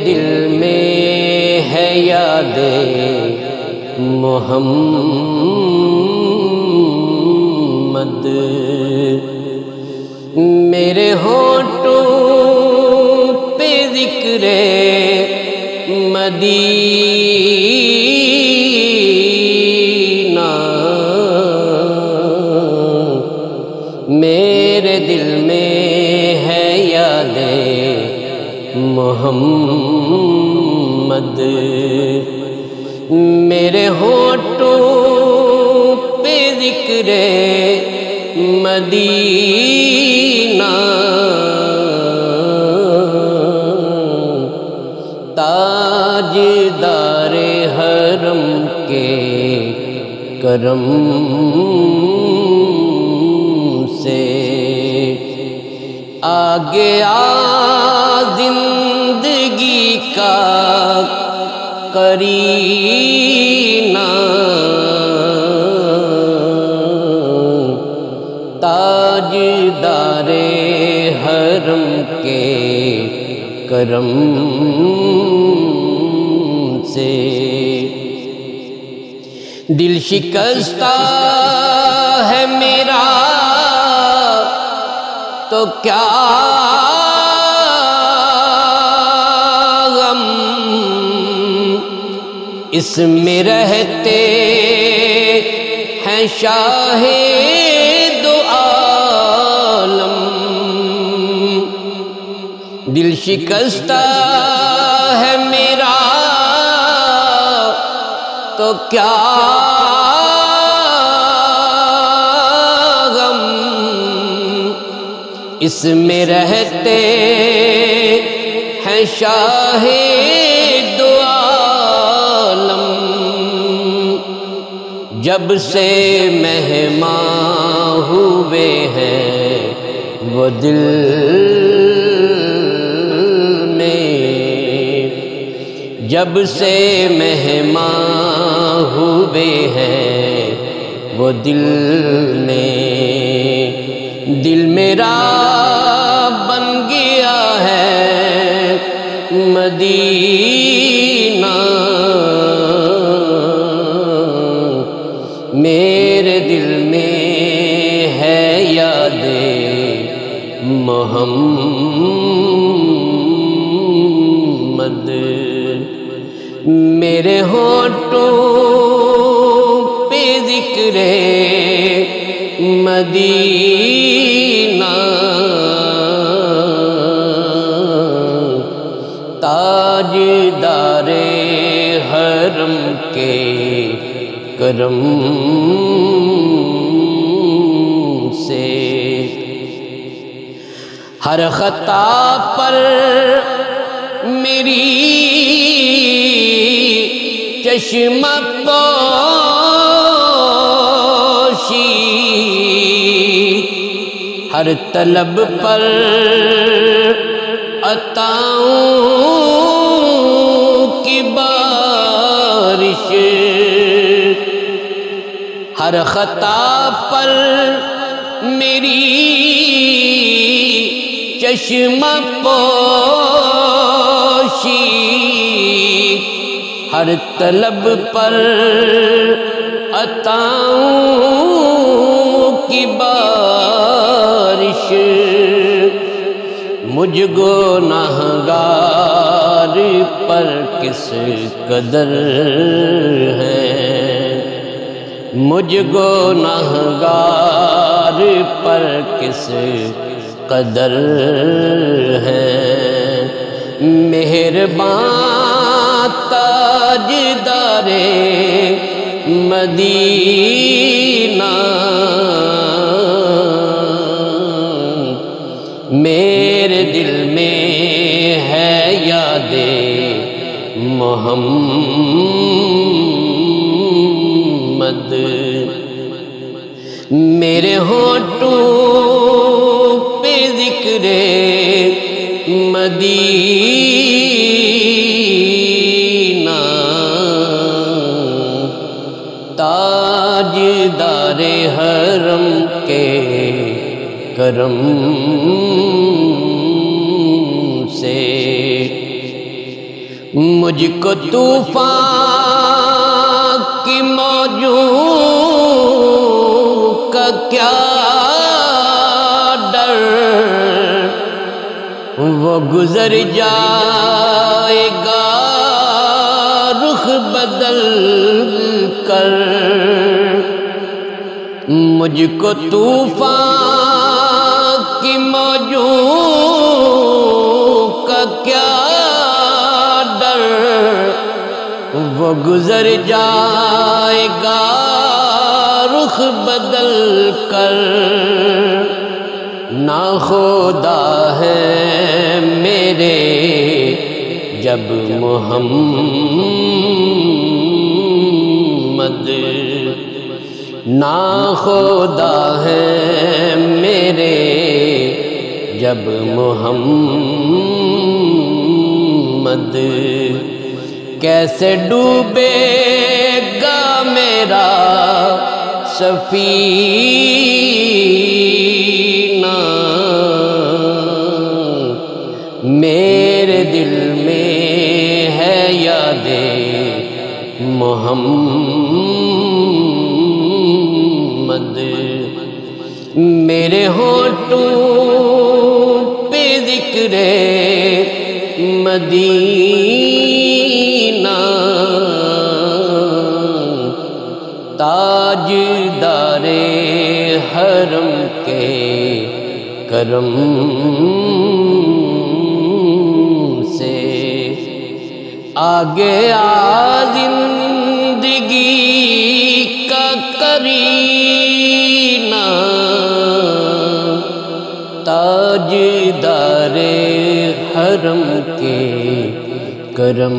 دل میں ہے یاد محمد، میرے ہونٹوں پہ ذکر مدینہ، میرے دل میں ہے یاد محمد، میرے ہونٹوں پہ ذکر مدینہ، تاجدار حرم کے کرم سے آ گیا زندگی کا قرینہ، تاجدار حرم کے کرم سے دل شکستہ ہے میرا تو کیا غم، اس میں رہتے ہیں شاہ دو عالم، دل شکستہ ہے میرا تو کیا غم، اس میں رہتے ہیں شاہ دو عالم، جب سے مہمان ہوئے ہیں وہ دل میں، جب سے مہمان ہوئے ہیں وہ دل نے، دل میرا بن گیا ہے مدینہ، میرے دل میں ہے یاد محمد، میرے ہونٹوں پہ ذکر مدینہ، تاجدار حرم کے کرم سے ہر خطا پر میری چشم پوشی، ہر طلب پر عطاؤں کی بارش، ہر خطا پر میری چشم پوشی، ہر طلب پر عطاؤں کی بارش، مجھ گنہگار پر کس قدر ہے، مجھ گنہگار پر کس قدر ہے، مہربان تاجدار مدینہ، میرے دل میں ہے یاد محمد، میرے ہونٹوں پہ ذکر مدینہ، تاجدار حرم کے کرم سے مجھ کو طوفان کی موجوں کا کیا ڈر، وہ گزر جائے گا رخ بدل کر۔ مجھ کو طوفان کی موجوں کا کیا ڈر، وہ گزر جائے گا رخ بدل کر۔ ناخدا ہے میرے جب محمد، ناخدا ہے میرے جب محمد، کیسے ڈوبے گا میرا سفینہ، میرے دل میں ہے یاد محمد، میرے ہونٹوں پہ ذکر مدینہ، تاجدار حرم کے کرم سے، آگے زندگی کا کرینہ، تاجدار حرم کے کرم